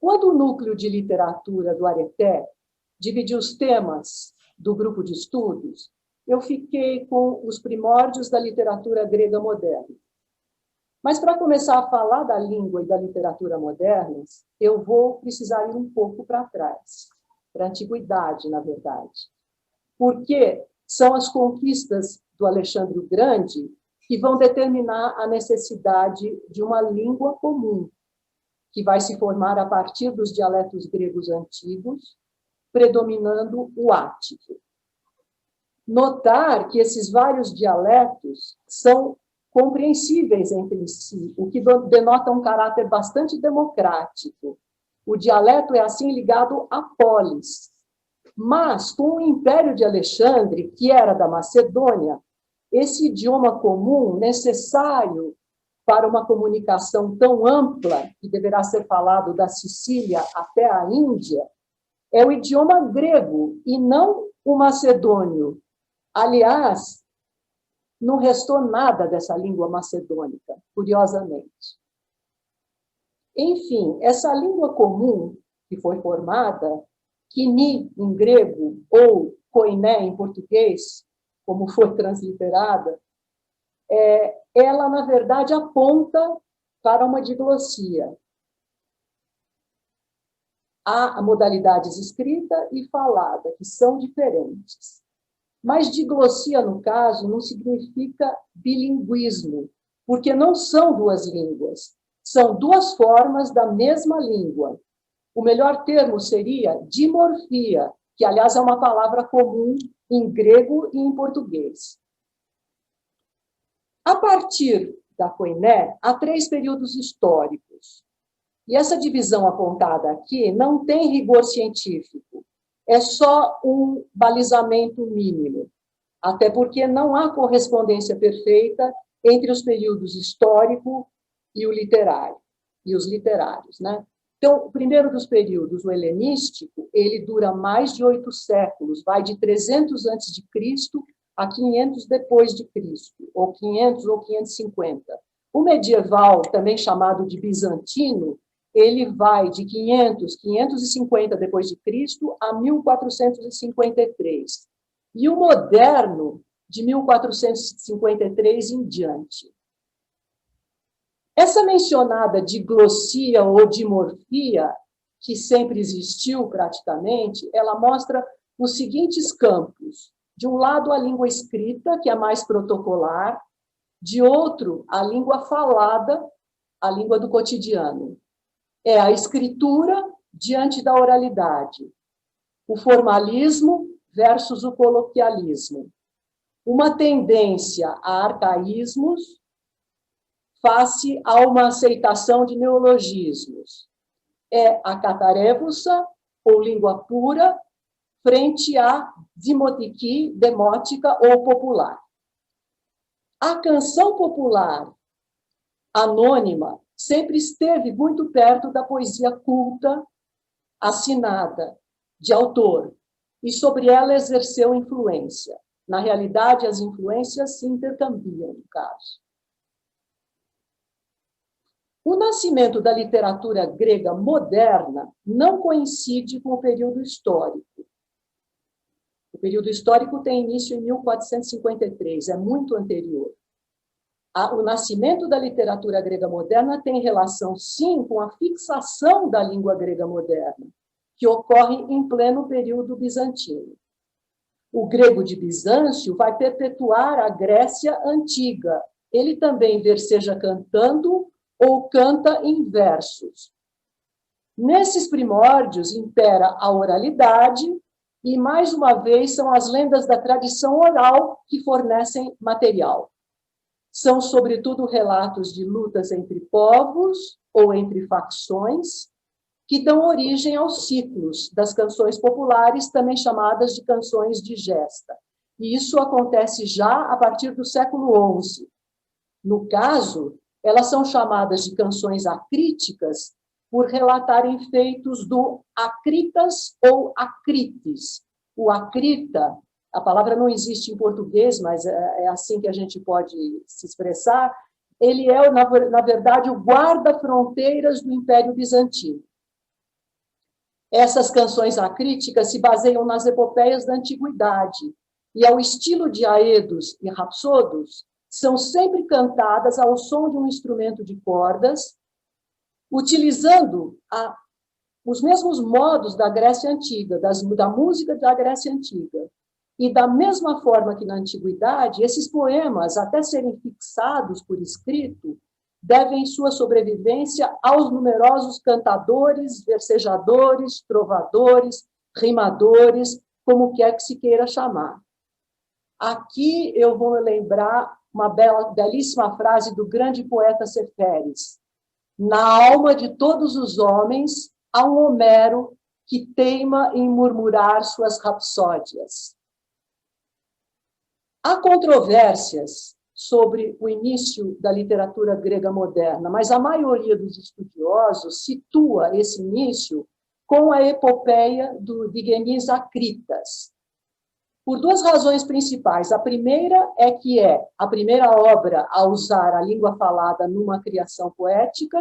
Quando o núcleo de literatura do Areté dividiu os temas do grupo de estudos, eu fiquei com os primórdios da literatura grega moderna. Mas, para começar a falar da língua e da literatura modernas, eu vou precisar ir um pouco para trás, para a antiguidade, na verdade. Porque são as conquistas do Alexandre o Grande que vão determinar a necessidade de uma língua comum, que vai se formar a partir dos dialetos gregos antigos, predominando o ático. Notar que esses vários dialetos são compreensíveis entre si, o que denota um caráter bastante democrático. O dialeto é, assim, ligado à polis. Mas, com o Império de Alexandre, que era da Macedônia, esse idioma comum, necessário para uma comunicação tão ampla, que deverá ser falado da Sicília até a Índia, é o idioma grego, e não o macedônio. Aliás, não restou nada dessa língua macedônica, curiosamente. Enfim, essa língua comum que foi formada, kini em grego ou koiné em português, como foi transliterada, ela, na verdade, aponta para uma diglossia. Há modalidades escrita e falada, que são diferentes. Mas diglossia, no caso, não significa bilinguismo, porque não são duas línguas, são duas formas da mesma língua. O melhor termo seria dimorfia, que, aliás, é uma palavra comum em grego e em português. A partir da koiné, há 3 períodos históricos. E essa divisão apontada aqui não tem rigor científico, é só um balizamento mínimo, até porque não há correspondência perfeita entre os períodos histórico e o literário, e os literários, né? Então, o primeiro dos períodos, o helenístico, ele dura mais de 8 séculos, vai de 300 a.C. a 500 depois de Cristo, ou 500 ou 550. O medieval, também chamado de bizantino, ele vai de 550 depois de Cristo a 1453. E o moderno, de 1453 em diante. Essa mencionada diglossia ou dimorfia, que sempre existiu praticamente, ela mostra os seguintes campos. De um lado, a língua escrita, que é mais protocolar, de outro, a língua falada, a língua do cotidiano. É a escritura diante da oralidade, o formalismo versus o coloquialismo, uma tendência a arcaísmos face a uma aceitação de neologismos. É a catarevusa, ou língua pura, frente à dimotiki, demótica ou popular. A canção popular anônima sempre esteve muito perto da poesia culta, assinada, de autor, e sobre ela exerceu influência. Na realidade, as influências se intercambiam, no caso. O nascimento da literatura grega moderna não coincide com o período histórico. O período histórico tem início em 1453, é muito anterior. O nascimento da literatura grega moderna tem relação, sim, com a fixação da língua grega moderna, que ocorre em pleno período bizantino. O grego de Bizâncio vai perpetuar a Grécia antiga. Ele também verseja cantando ou canta em versos. Nesses primórdios impera a oralidade e, mais uma vez, são as lendas da tradição oral que fornecem material. São, sobretudo, relatos de lutas entre povos ou entre facções, que dão origem aos ciclos das canções populares, também chamadas de canções de gesta. E isso acontece já a partir do século XI. No caso, elas são chamadas de canções acríticas por relatarem feitos do acritas ou acrites. O acrita, a palavra não existe em português, mas é assim que a gente pode se expressar, ele é, na verdade, o guarda-fronteiras do Império Bizantino. Essas canções acríticas se baseiam nas epopeias da antiguidade, e ao estilo de aedos e rapsodos, são sempre cantadas ao som de um instrumento de cordas, utilizando os mesmos modos da Grécia Antiga, da música da Grécia Antiga. E da mesma forma que na Antiguidade, esses poemas, até serem fixados por escrito, devem sua sobrevivência aos numerosos cantadores, versejadores, trovadores, rimadores, como quer que se queira chamar. Aqui eu vou lembrar uma belíssima frase do grande poeta Seferis: na alma de todos os homens há um Homero que teima em murmurar suas rapsódias. Há controvérsias sobre o início da literatura grega moderna, mas a maioria dos estudiosos situa esse início com a epopeia do Digenis Acritas, por duas razões principais. A primeira é que é a primeira obra a usar a língua falada numa criação poética,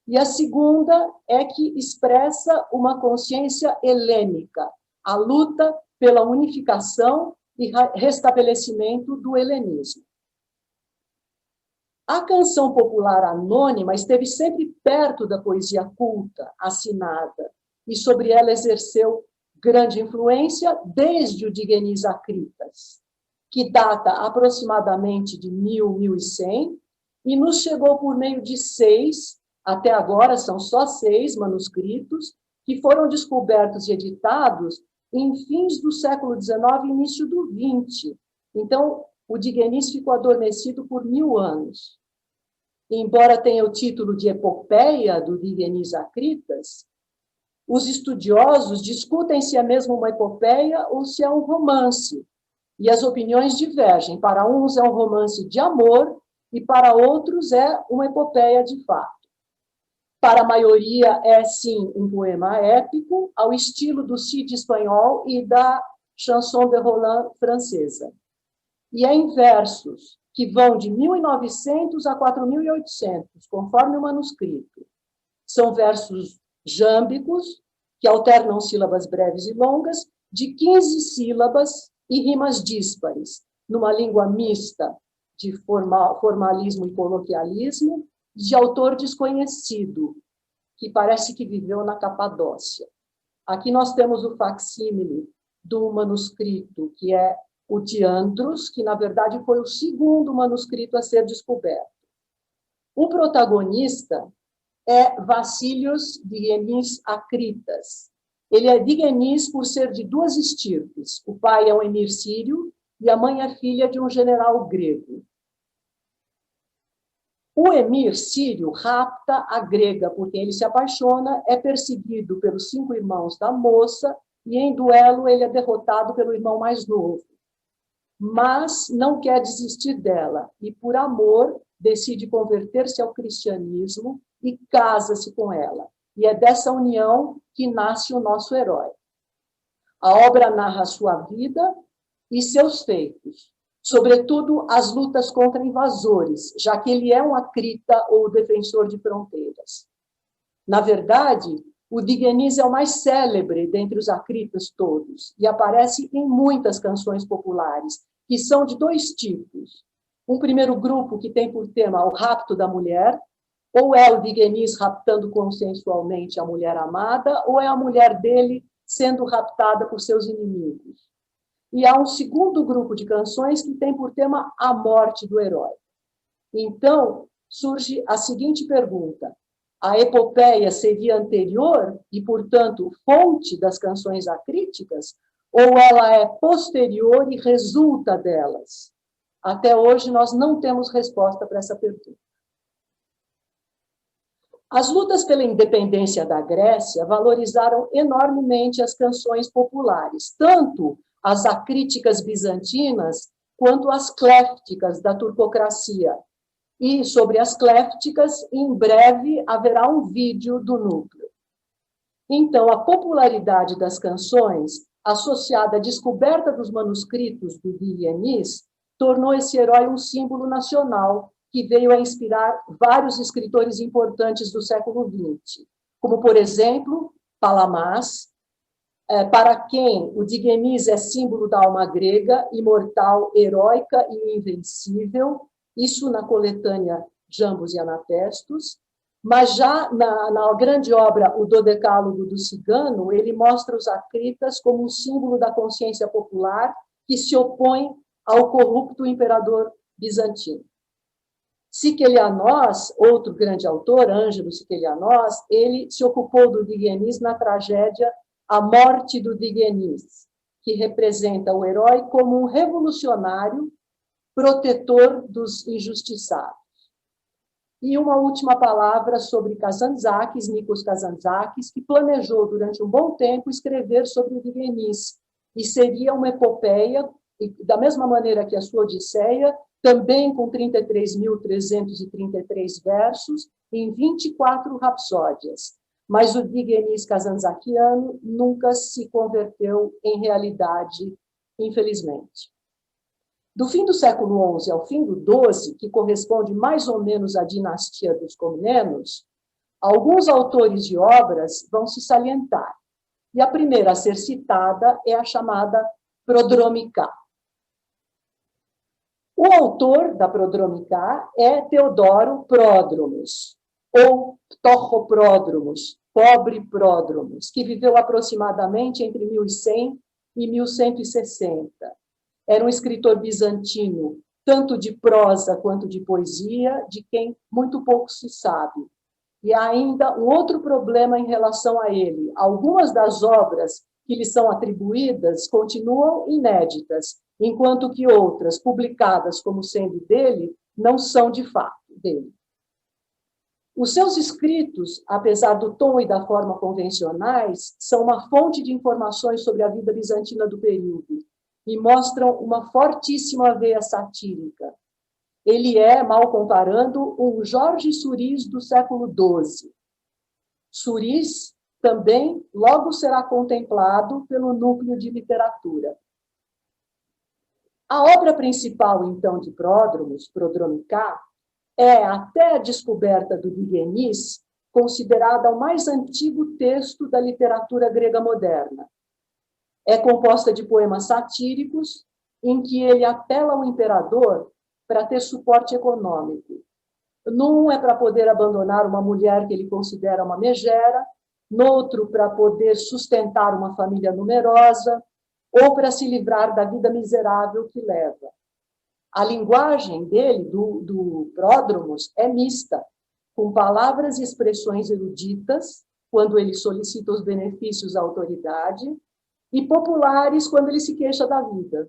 e a segunda é que expressa uma consciência helênica, a luta pela unificação e restabelecimento do helenismo. A canção popular anônima esteve sempre perto da poesia culta, assinada, e sobre ela exerceu grande influência desde o Digenis Acritas, que data aproximadamente de 1100, e nos chegou por meio de 6, até agora são só 6 manuscritos, que foram descobertos e editados em fins do século XIX e início do XX. Então, o Digenis ficou adormecido por 1000 anos. Embora tenha o título de epopeia do Digenis Acritas, os estudiosos discutem se é mesmo uma epopeia ou se é um romance, e as opiniões divergem. Para uns é um romance de amor e para outros é uma epopeia de fato. Para a maioria é, sim, um poema épico, ao estilo do Cid espanhol e da Chanson de Roland francesa. E é em versos que vão de 1900 a 4800, conforme o manuscrito. São versos jâmbicos, que alternam sílabas breves e longas, de 15 sílabas e rimas díspares, numa língua mista de formalismo e coloquialismo, de autor desconhecido, que parece que viveu na Capadócia. Aqui nós temos o facsímile do manuscrito, que é o de Andros, que, na verdade, foi o segundo manuscrito a ser descoberto. O protagonista é Vassilios Digenis Acritas. Ele é Digenis por ser de duas estirpes. O pai é um emir sírio e a mãe é filha de um general grego. O emir sírio rapta a grega por quem ele se apaixona, é perseguido pelos 5 irmãos da moça e, em duelo, ele é derrotado pelo irmão mais novo. Mas não quer desistir dela e, por amor, decide converter-se ao cristianismo e casa-se com ela. E é dessa união que nasce o nosso herói. A obra narra sua vida e seus feitos, sobretudo as lutas contra invasores, já que ele é um acrita ou defensor de fronteiras. Na verdade, o Digenis é o mais célebre dentre os acritas todos e aparece em muitas canções populares, que são de 2 tipos. Um primeiro grupo que tem por tema o rapto da mulher, ou é o Digenis raptando consensualmente a mulher amada, ou é a mulher dele sendo raptada por seus inimigos. E há um segundo grupo de canções que tem por tema a morte do herói. Então, surge a seguinte pergunta: a epopeia seria anterior e, portanto, fonte das canções acríticas, ou ela é posterior e resulta delas? Até hoje, nós não temos resposta para essa pergunta. As lutas pela independência da Grécia valorizaram enormemente as canções populares, tanto as acríticas bizantinas quanto as cléfticas da turcocracia. E sobre as cléfticas, em breve haverá um vídeo do núcleo. Então, a popularidade das canções, associada à descoberta dos manuscritos do Digenis, tornou esse herói um símbolo nacional que veio a inspirar vários escritores importantes do século XX, como, por exemplo, Palamás, para quem o Diogenes é símbolo da alma grega, imortal, heróica e invencível, isso na coletânea Jambos e Anatestos, mas já na grande obra O Dodecálogo do Cigano, ele mostra os acritas como um símbolo da consciência popular que se opõe ao corrupto imperador bizantino. Siquelianós, outro grande autor, Ângelo Siquelianós, ele se ocupou do Diogenes na tragédia A Morte do Diogenes, que representa o herói como um revolucionário protetor dos injustiçados. E uma última palavra sobre Kazantzakis, Nikos Kazantzakis, que planejou durante um bom tempo escrever sobre o Diogenes, e seria uma epopeia, da mesma maneira que a sua Odisseia, também com 33.333 versos, em 24 rapsódias. Mas o Diogenes kazantzakiano nunca se converteu em realidade, infelizmente. Do fim do século XI ao fim do XII, que corresponde mais ou menos à dinastia dos Comnenos, alguns autores de obras vão se salientar. E a primeira a ser citada é a chamada Prodromika. O autor da Prodromika é Teodoro Pródromos, ou Ptorropródromos, pobre Pródromos, que viveu aproximadamente entre 1100 e 1160. Era um escritor bizantino, tanto de prosa quanto de poesia, de quem muito pouco se sabe. E há ainda um outro problema em relação a ele. Algumas das obras que lhe são atribuídas continuam inéditas, enquanto que outras, publicadas como sendo dele, não são de fato dele. Os seus escritos, apesar do tom e da forma convencionais, são uma fonte de informações sobre a vida bizantina do período e mostram uma fortíssima veia satírica. Ele é, mal comparando, um Jorge Suris do século XII. Suris também logo será contemplado pelo núcleo de literatura. A obra principal, então, de Pródromos, Prodromika, é, até a descoberta do Diogenes, considerada o mais antigo texto da literatura grega moderna. É composta de poemas satíricos, em que ele apela ao imperador para ter suporte econômico. Num é para poder abandonar uma mulher que ele considera uma megera, noutro para poder sustentar uma família numerosa, ou para se livrar da vida miserável que leva. A linguagem dele, do Pródromos, é mista, com palavras e expressões eruditas, quando ele solicita os benefícios à autoridade, e populares, quando ele se queixa da vida.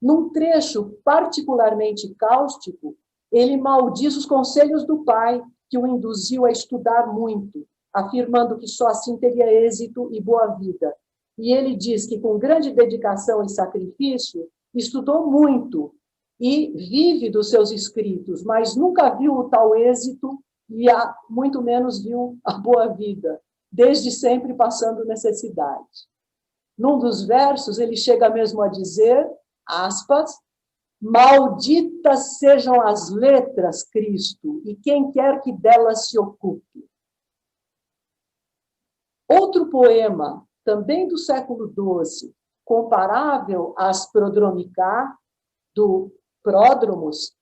Num trecho particularmente cáustico, ele maldiz os conselhos do pai, que o induziu a estudar muito, afirmando que só assim teria êxito e boa vida. E ele diz que, com grande dedicação e sacrifício, estudou muito e vive dos seus escritos, mas nunca viu o tal êxito e muito menos viu a boa vida, desde sempre passando necessidade. Num dos versos, ele chega mesmo a dizer, aspas, malditas sejam as letras, Cristo, e quem quer que delas se ocupe. Outro poema, também do século XII, comparável às Prodromika, do Pródromos,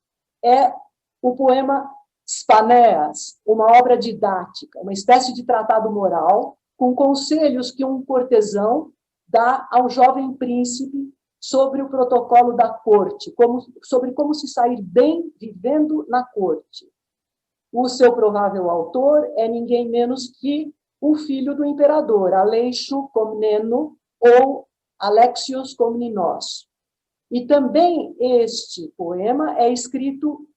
é o poema Spaneas, uma obra didática, uma espécie de tratado moral, com conselhos que um cortesão dá ao jovem príncipe sobre o protocolo da corte, sobre como se sair bem vivendo na corte. O seu provável autor é ninguém menos que o filho do imperador, Aleixo Comneno, ou Alexios Komnenos. E também este poema é escrito,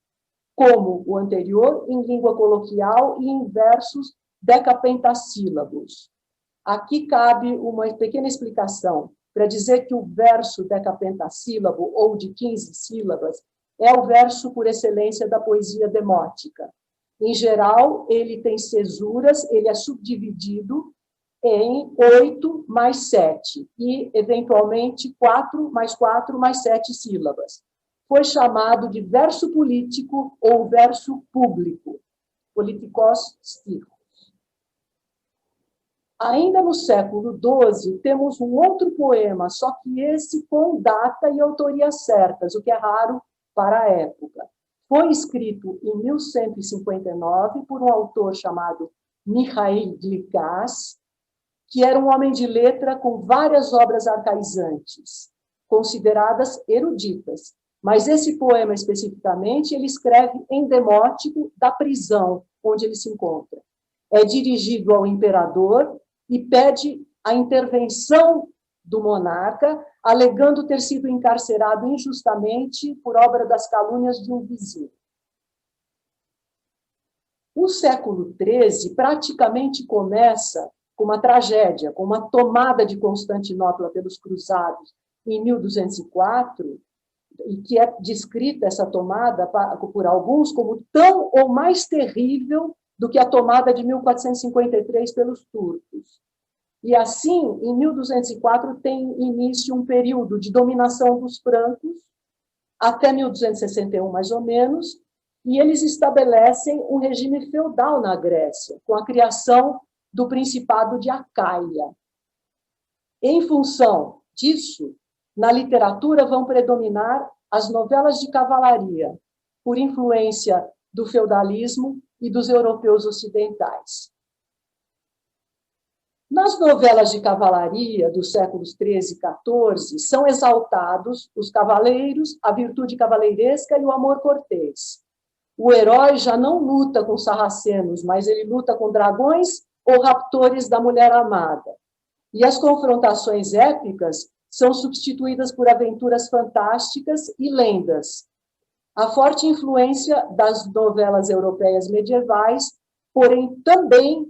como o anterior, em língua coloquial e em versos decapentassílabos. Aqui cabe uma pequena explicação para dizer que o verso decapentassílabo, ou de 15 sílabas, é o verso por excelência da poesia demótica. Em geral, ele tem cesuras, ele é subdividido em 8 mais 7 e, eventualmente, 4 mais 7 sílabas. Foi chamado de verso político ou verso público, politikos stikos. Ainda no século XII, temos um outro poema, só que esse com data e autoria certas, o que é raro para a época. Foi escrito em 1159 por um autor chamado Mikhail Gligas, que era um homem de letra com várias obras arcaizantes, consideradas eruditas. Mas esse poema, especificamente, ele escreve em demótico da prisão onde ele se encontra. É dirigido ao imperador e pede a intervenção do monarca, alegando ter sido encarcerado injustamente por obra das calúnias de um vizinho. O século XIII praticamente começa com uma tragédia, com uma tomada de Constantinopla pelos cruzados em 1204, e que é descrita essa tomada por alguns como tão ou mais terrível do que a tomada de 1453 pelos turcos. E assim, em 1204, tem início um período de dominação dos francos, até 1261, mais ou menos, e eles estabelecem um regime feudal na Grécia, com a criação do Principado de Acaia. Em função disso, na literatura vão predominar as novelas de cavalaria, por influência do feudalismo e dos europeus ocidentais. Nas novelas de cavalaria dos séculos XIII e XIV, são exaltados os cavaleiros, a virtude cavaleiresca e o amor cortês. O herói já não luta com sarracenos, mas ele luta com dragões ou raptores da mulher amada. E as confrontações épicas são substituídas por aventuras fantásticas e lendas. A forte influência das novelas europeias medievais, porém também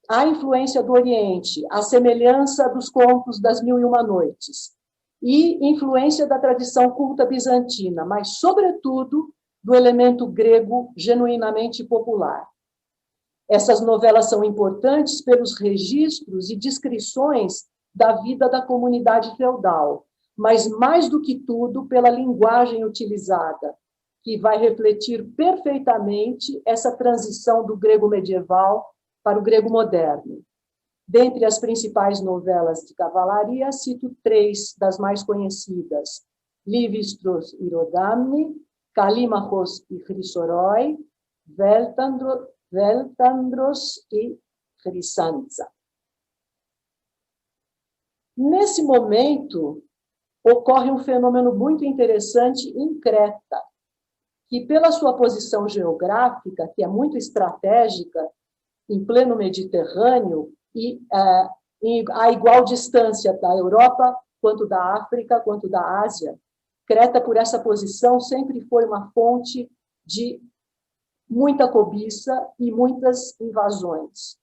a influência do Oriente, a semelhança dos contos das Mil e Uma Noites, e influência da tradição culta bizantina, mas, sobretudo, do elemento grego genuinamente popular. Essas novelas são importantes pelos registros e descrições da vida da comunidade feudal, mas, mais do que tudo, pela linguagem utilizada, que vai refletir perfeitamente essa transição do grego medieval para o grego moderno. Dentre as principais novelas de cavalaria, cito três das mais conhecidas: Livistros e Rodamni, Calímachos e Chrysoroi, Veltandros e Chrysanza. Nesse momento, ocorre um fenômeno muito interessante em Creta, que, pela sua posição geográfica, que é muito estratégica, em pleno Mediterrâneo, e a igual distância da Europa, quanto da África, quanto da Ásia, Creta, por essa posição, sempre foi uma fonte de muita cobiça e muitas invasões.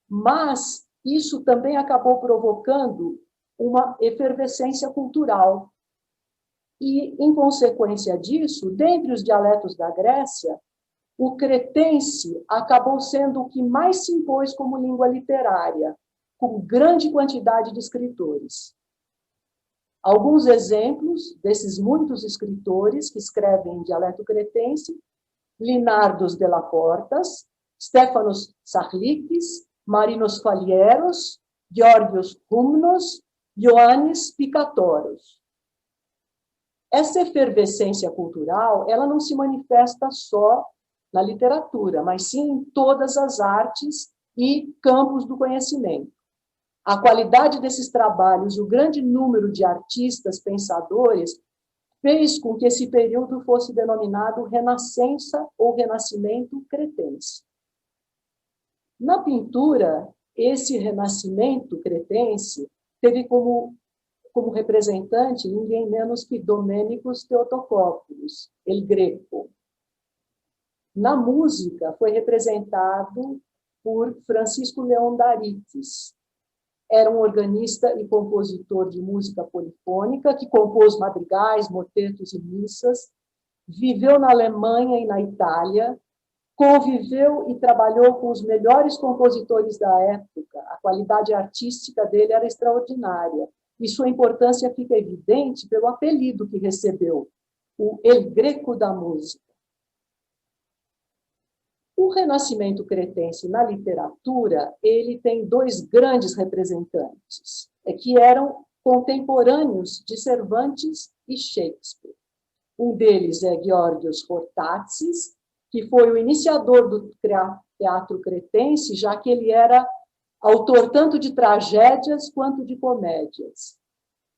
Mas isso também acabou provocando uma efervescência cultural. E, em consequência disso, dentre os dialetos da Grécia, o cretense acabou sendo o que mais se impôs como língua literária, com grande quantidade de escritores. Alguns exemplos desses muitos escritores que escrevem em dialeto cretense: Linardos de la Portas, Stefanos Sarlikis, Marinos Falieros, Georgios Rumnos, Ioannis Picatoros. Essa efervescência cultural, ela não se manifesta só na literatura, mas sim em todas as artes e campos do conhecimento. A qualidade desses trabalhos, o grande número de artistas, pensadores, fez com que esse período fosse denominado Renascença ou Renascimento cretense. Na pintura, esse renascimento cretense teve como representante ninguém menos que Domênicos Theotokópoulos, El Greco. Na música, foi representado por Francisco Leão d'Arites. Era um organista e compositor de música polifônica, que compôs madrigais, motetos e missas, viveu na Alemanha e na Itália, conviveu e trabalhou com os melhores compositores da época. A qualidade artística dele era extraordinária, e sua importância fica evidente pelo apelido que recebeu, o El Greco da música. O Renascimento cretense na literatura, ele tem dois grandes representantes, que eram contemporâneos de Cervantes e Shakespeare. Um deles é Georgios Hortátzis, que foi o iniciador do teatro cretense, já que ele era autor tanto de tragédias quanto de comédias.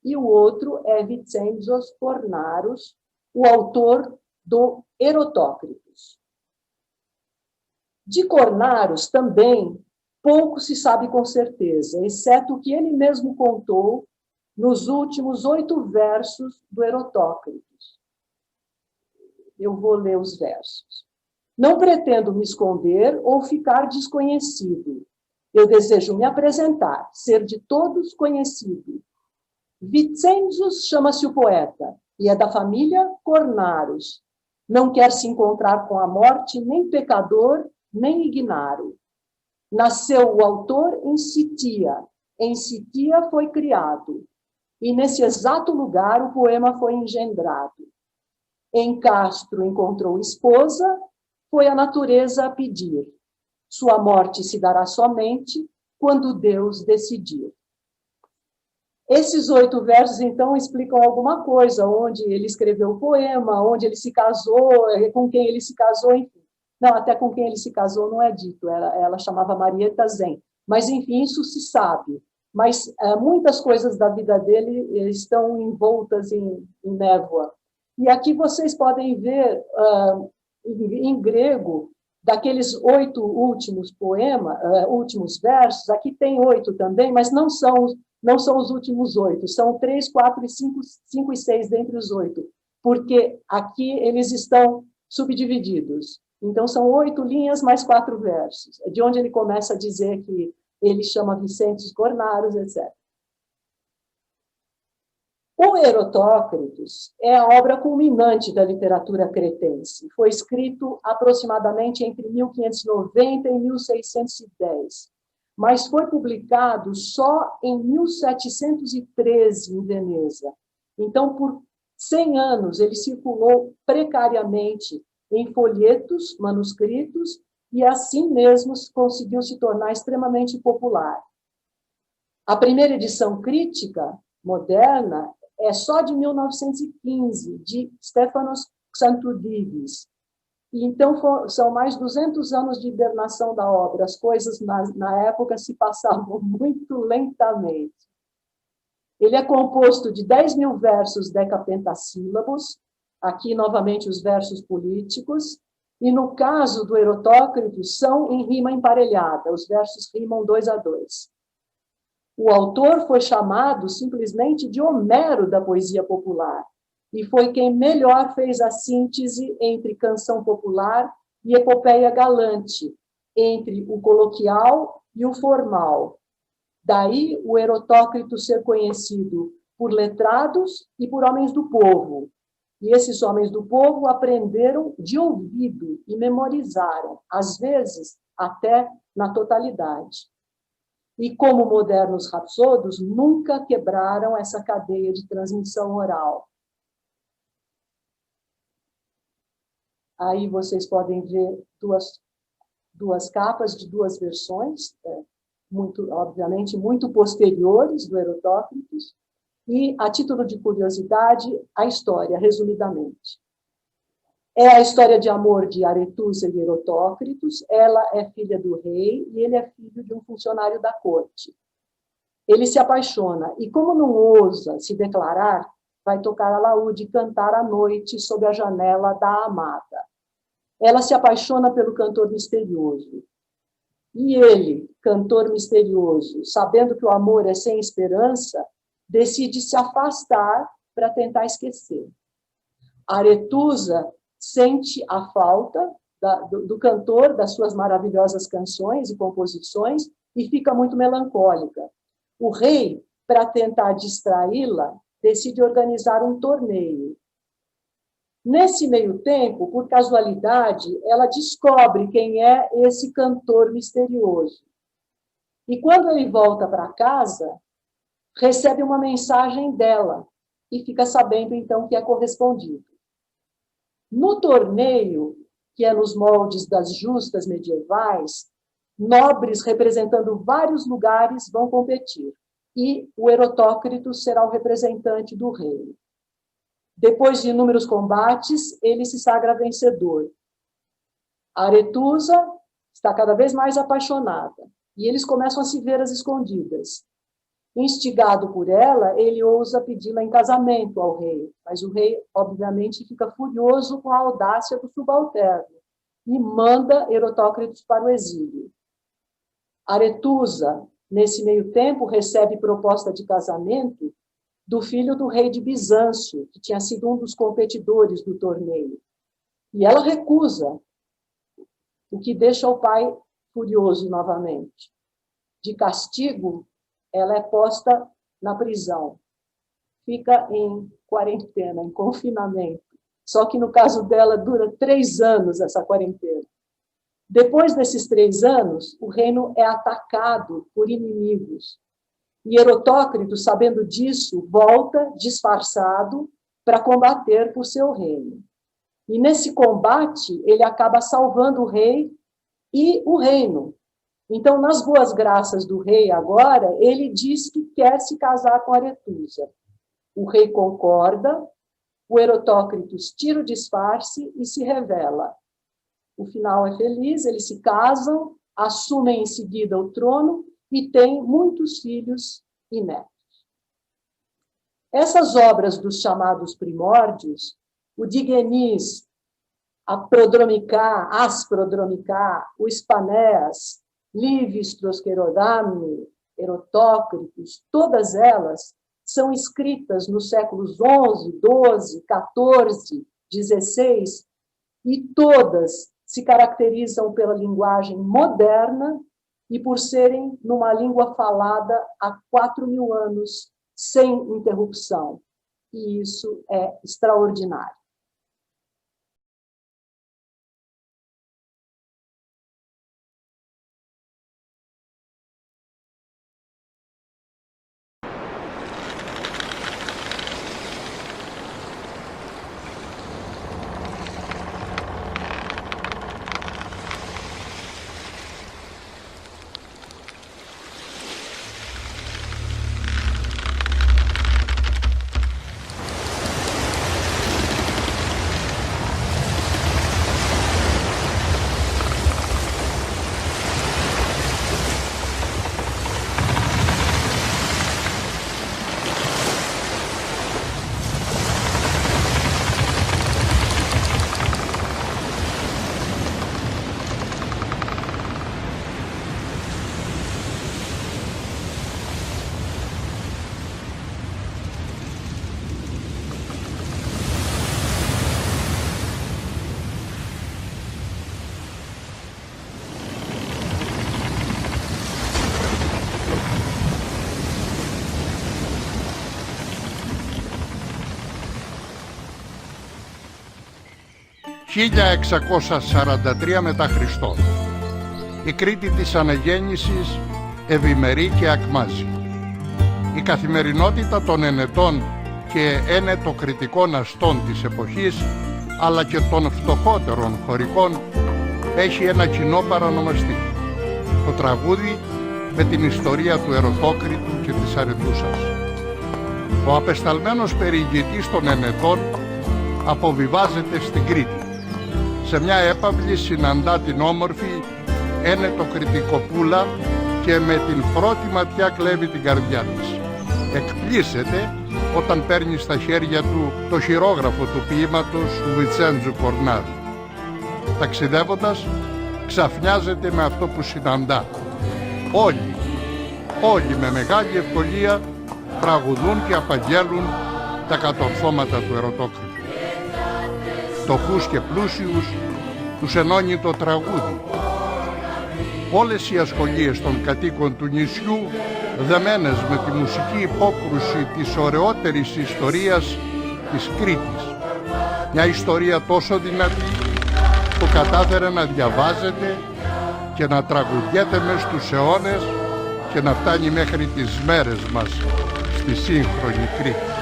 E o outro é Vicenzos Cornarus, o autor do Erotócritos. De Cornarus também pouco se sabe com certeza, exceto o que ele mesmo contou nos últimos 8 versos do Erotócritos. Eu vou ler os versos. Não pretendo me esconder ou ficar desconhecido. Eu desejo me apresentar, ser de todos conhecido. Vicenzos chama-se o poeta, e é da família Cornarus. Não quer se encontrar com a morte, nem pecador, nem ignaro. Nasceu o autor em Sitia foi criado, e nesse exato lugar o poema foi engendrado. Em Castro encontrou esposa, foi a natureza a pedir. Sua morte se dará somente quando Deus decidir. Esses 8 versos, então, explicam alguma coisa, onde ele escreveu o poema, onde ele se casou, com quem ele se casou, enfim. Não, até com quem ele se casou não é dito, ela chamava Marieta Zen. Mas, enfim, isso se sabe. Mas muitas coisas da vida dele estão envoltas em névoa. E aqui vocês podem ver, em grego, daqueles 8 últimos poemas, últimos versos, aqui tem 8 também, mas não são os últimos 8, são 3, 4 e 5 e 6 dentre os 8, porque aqui eles estão subdivididos. Então, são 8 linhas mais 4 versos, de onde ele começa a dizer que ele chama Vicenzos Cornarus, etc. O Erotócritos é a obra culminante da literatura cretense. Foi escrito aproximadamente entre 1590 e 1610, mas foi publicado só em 1713 em Veneza. Então, por 100 anos, ele circulou precariamente em folhetos, manuscritos, e assim mesmo conseguiu se tornar extremamente popular. A primeira edição crítica moderna é só de 1915, de Stefanos Xanthoudidis. Então, são mais 200 anos de hibernação da obra. As coisas, na época, se passavam muito lentamente. Ele é composto de 10.000 versos decapentassílabos, aqui, novamente, os versos políticos, e, no caso do Erotócritos, são em rima emparelhada, os versos rimam 2 a 2. O autor foi chamado simplesmente de Homero da poesia popular, e foi quem melhor fez a síntese entre canção popular e epopeia galante, entre o coloquial e o formal. Daí o Erotócrito ser conhecido por letrados e por homens do povo. E esses homens do povo aprenderam de ouvido e memorizaram, às vezes até na totalidade. E, como modernos rapsodos, nunca quebraram essa cadeia de transmissão oral. Aí vocês podem ver duas capas de 2 versões, obviamente, muito posteriores do Erotócritos, e, a título de curiosidade, a história, resumidamente. É a história de amor de Aretusa e Erotócritos. Ela é filha do rei e ele é filho de um funcionário da corte. Ele se apaixona e, como não ousa se declarar, vai tocar alaúde e cantar à noite sob a janela da amada. Ela se apaixona pelo cantor misterioso. E ele, cantor misterioso, sabendo que o amor é sem esperança, decide se afastar para tentar esquecer. Aretusa sente a falta do cantor, das suas maravilhosas canções e composições, e fica muito melancólica. O rei, para tentar distraí-la, decide organizar um torneio. Nesse meio tempo, por casualidade, ela descobre quem é esse cantor misterioso. E quando ele volta para casa, recebe uma mensagem dela e fica sabendo, então, que é correspondido. No torneio, que é nos moldes das justas medievais, nobres representando vários lugares vão competir, e o Erotócrito será o representante do reino. Depois de inúmeros combates, ele se sagra vencedor. A Aretusa está cada vez mais apaixonada, e eles começam a se ver às escondidas. Instigado por ela, ele ousa pedi-la em casamento ao rei, mas o rei, obviamente, fica furioso com a audácia do subalterno e manda Erotócrito para o exílio. Aretusa, nesse meio tempo, recebe proposta de casamento do filho do rei de Bizâncio, que tinha sido um dos competidores do torneio. E ela recusa, o que deixa o pai furioso novamente. De castigo, ela é posta na prisão. Fica em quarentena, em confinamento. Só que, no caso dela, dura 3 anos essa quarentena. Depois desses 3 anos, o reino é atacado por inimigos. E Erotócrito, sabendo disso, volta disfarçado para combater por seu reino. E nesse combate, ele acaba salvando o rei e o reino. Então, nas boas graças do rei agora, ele diz que quer se casar com Aretusa. O rei concorda, o Erotócrito tira o disfarce e se revela. O final é feliz, eles se casam, assumem em seguida o trono e têm muitos filhos e netos. Essas obras dos chamados primórdios, o Digenis, a Prodromicá, as Prodromicá, o Spanés, Livius Trosquerodamne, Erotócritos, todas elas são escritas nos séculos XI, XII, XIV, XVI, e todas se caracterizam pela linguagem moderna e por serem numa língua falada há 4.000 anos, sem interrupção. E isso é extraordinário. «1643 μετά Χριστόν. Η Κρήτη της αναγέννησης ευημερεί και ακμάζει. Η καθημερινότητα των ενετών και ενετοκριτικών αστών της εποχής, αλλά και των φτωχότερων χωρικών, έχει ένα κοινό παρανομαστή. Το τραγούδι με την ιστορία του Ερωτόκριτου και της Αρετούσας. Ο απεσταλμένος περιηγητής των ενετών αποβιβάζεται στην Κρήτη. Σε μια έπαυλη συναντά την όμορφη Ενετοκριτικοπούλα και με την πρώτη ματιά κλέβει την καρδιά της. Εκπλήσεται όταν παίρνει στα χέρια του το χειρόγραφο του ποίηματος Βιτσέντζου Κορνάρου. Ταξιδεύοντας, ξαφνιάζεται με αυτό που συναντά. Όλοι με μεγάλη ευκολία τραγουδούν και απαγγέλουν τα κατορθώματα του Ερωτόκριτου. Φτωχούς και πλούσιους τους ενώνει το τραγούδι. Όλες οι ασχολίες των κατοίκων του νησιού, δεμένες με τη μουσική υπόκρουση της ωραιότερης ιστορίας της Κρήτης. Μια ιστορία τόσο δυνατή που κατάφερε να διαβάζεται και να τραγουδιέται μες στους αιώνες και να φτάνει μέχρι τις μέρες μας στη σύγχρονη Κρήτη.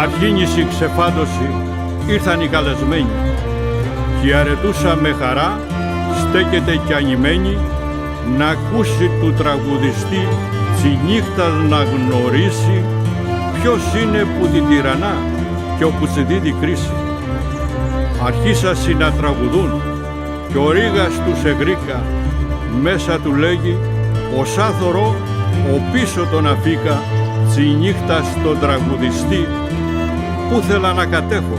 αρχήνηση ξεφάντωση ήρθαν οι καλεσμένοι και η αρετούσα με χαρά στέκεται κι ανημένη να ακούσει του τραγουδιστή τσι νύχτας να γνωρίσει ποιος είναι που την τυραννά κι όπου τσι δίδει κρίση. Αρχίσασι να τραγουδούν κι ο Ρήγας τους εγρήκα μέσα του λέγει «Ως άθωρο ο πίσω τον αφήκα τσι νύχτα στον τραγουδιστή που θέλα να κατέχω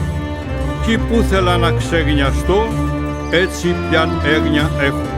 κι που θέλα να ξεγνιαστώ έτσι πιαν έγνοια έχω».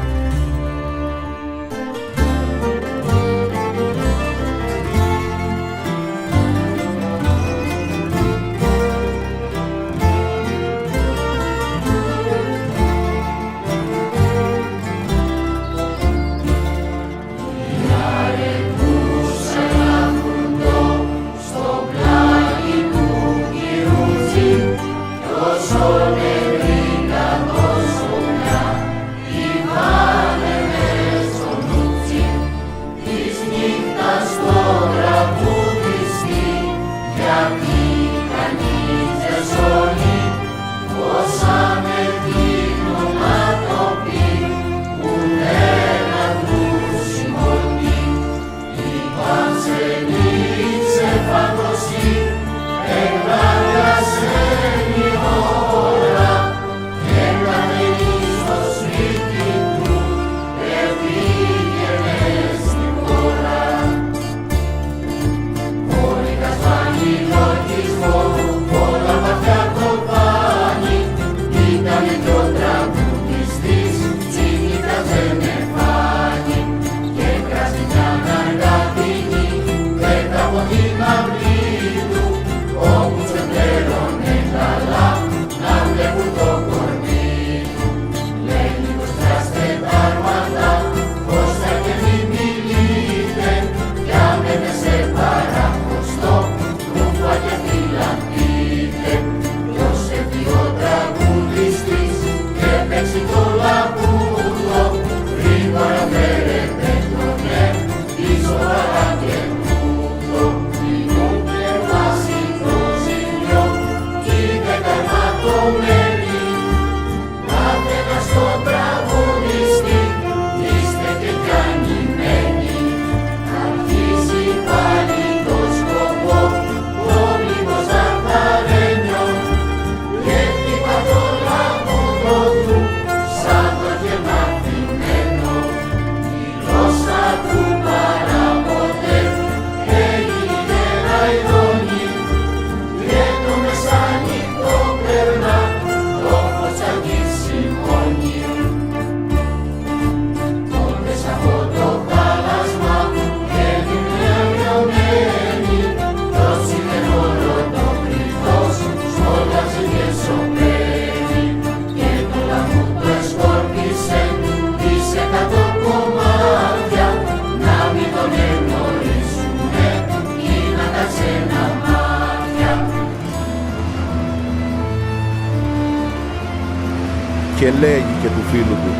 Και λέγει και του φίλου του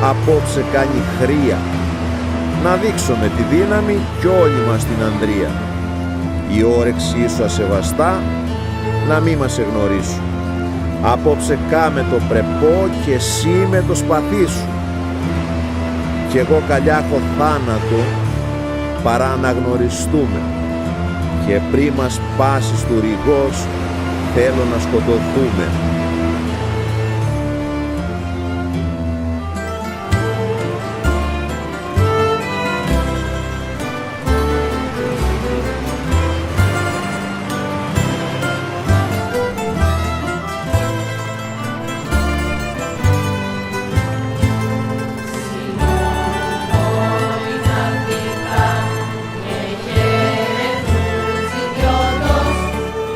«Απόψε κάνει χρία, να δείξουμε τη δύναμη κι όλοι μας την ανδρεία. Η όρεξή σου ασεβαστά, να μη μας εγνωρίσουν. Απόψε κάμε το πρεπό και εσύ με το σπαθί σου. Κι εγώ καλιάχω θάνατο παρά να γνωριστούμε. Και πριν μας πάσεις του ρηγός θέλω να σκοτωθούμε».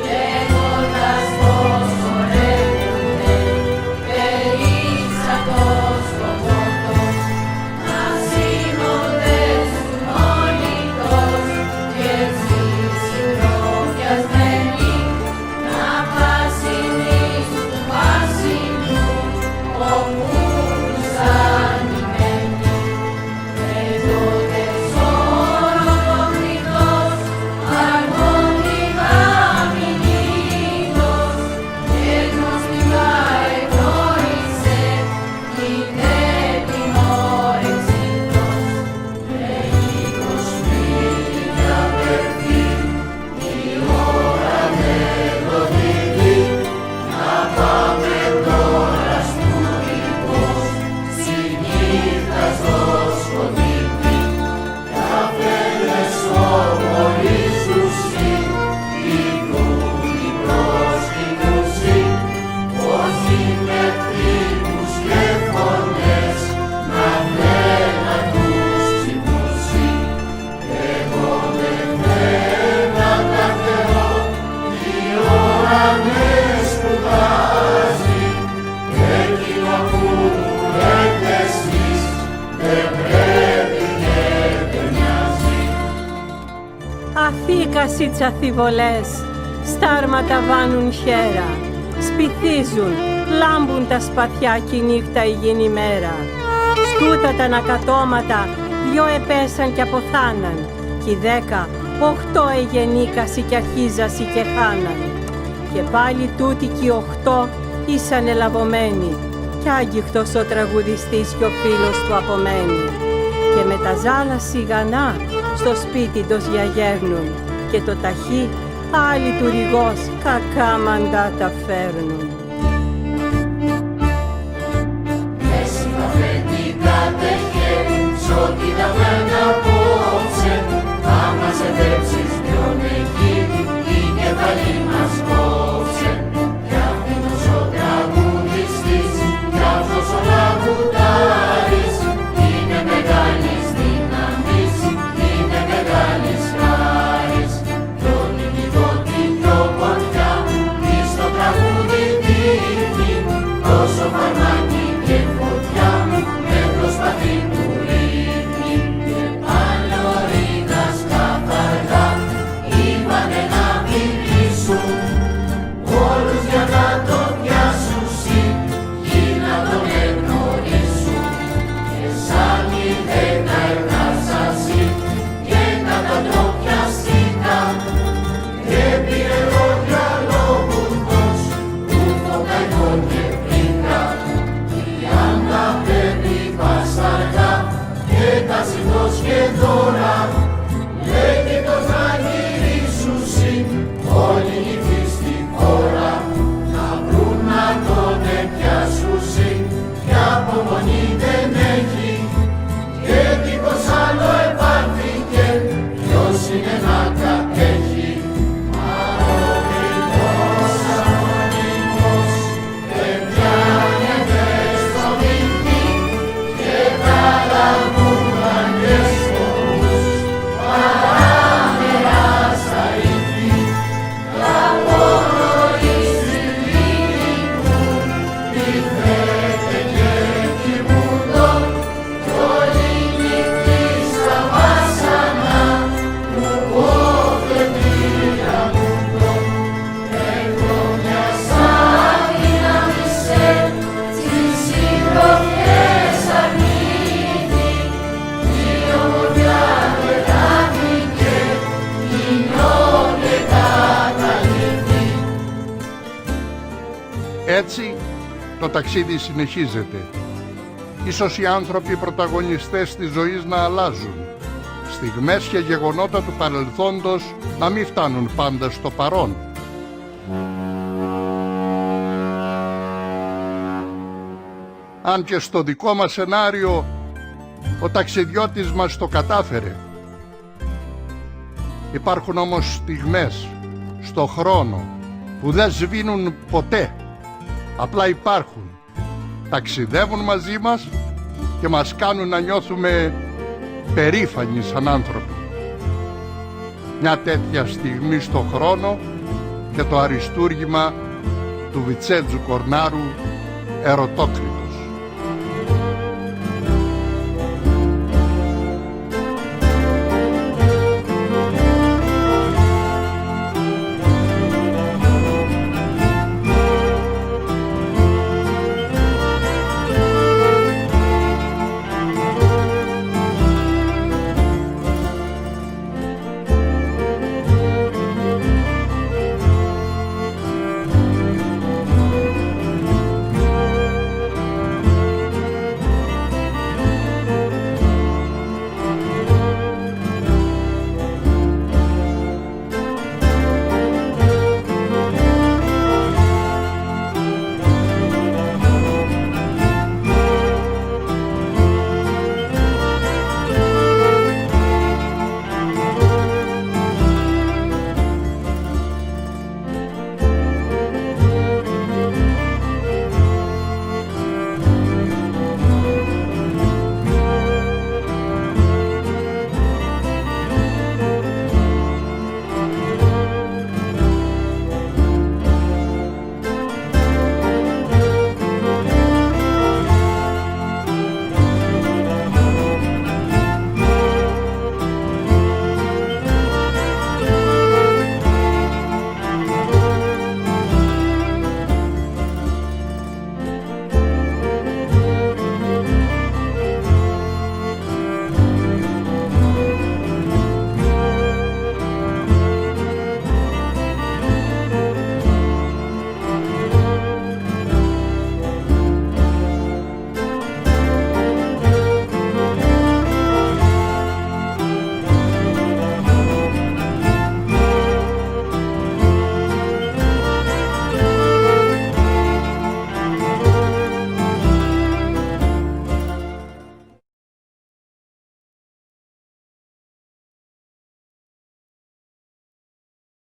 Λέγοντας πως Αθήκασι τσαθιβολές, στάρματα βάνουν χέρα, σπιθίζουν, λάμπουν τα σπαθιά κι η νύχτα υγιεινή μέρα. Στούτα τα ανακατώματα, 2 επέσαν κι αποθάναν, κι οι 10, 8 εγεννήκασι κι αρχίζασι και χάναν. Και πάλι τούτοι κι οι 8 ήσαν ελαβωμένοι, κι άγγιχτος ο τραγουδιστής κι ο φίλος του απομένει. Και με τα ζάλα σιγανά στο σπίτι τους γιαγέρνουν, και το ταχύ άλλοι του ρηγός κακά μαντάτα φέρνουν. Εσύ θα φετικά τεχέ, σ' ό,τι τα βράδια απόψε, θα μας εντέψεις ποιον εκεί, η κεφαλή μας κόψε. Κι αυτός ο τραγουδιστής, κι αυτός ο τραγουδάρης, είναι μεγάλης δύναμης, είναι μεγάλης χάρης. Τον νικητώτη πιο πορτιά, εις το τραγούδι δείχνει, τόσο φαρμάκι και φωτιά, με το σπαθί του ρίχνει. Και πάλι ο Ρήγας καθαργά, είπανε να μιλήσουν, όλους για να τον πιάσουσι, ή να τον εγνωρίσουν. Και σαν οι 10 εργάσασι, και κατά το πιαστήκαν, και πήρε λόγια λόγουτος, που φωκαϊκό και πρίκα. Η άντα πρέπει πασταργά, και τα συντός και τώρα, λέγει το να γυρίσουσι, όλοι οι νυχτοί στη χώρα, να βρουν να τον πιάσουσι, κι απομονή δεν έχει, και δίχως άλλο επάρθηκε, ποιος είναι να κατέχει. Αρρωστικός, ανώνυμος, δεν πιάνεται στο δίχτυ, και καταλαγούνταν και σπορούς, παράμερα στα ίχνη, τα πόροι στη λίμνη του, πηδέτε και κοιμούντον, κι όλοι νυχτοί στα βάσανα, που πότε πειραμούντον. Εγώ μια σαν δύναμησε, στις συντροφιές αρνήθη, η ομορφιά πετάχθηκε, γινιόνται καταλήφθη. Έτσι, το ταξίδι συνεχίζεται. Ίσως οι άνθρωποι πρωταγωνιστές της ζωής να αλλάζουν. Στιγμές και γεγονότα του παρελθόντος να μην φτάνουν πάντα στο παρόν. Αν και στο δικό μας σενάριο ο ταξιδιώτης μας το κατάφερε. Υπάρχουν όμως στιγμές στο χρόνο που δεν σβήνουν ποτέ. Απλά υπάρχουν. Ταξιδεύουν μαζί μας και μας κάνουν να νιώθουμε περήφανοι σαν άνθρωποι. Μια τέτοια στιγμή στο χρόνο και το αριστούργημα του Βιτσέντζου Κορνάρου, Ερωτόκριτο.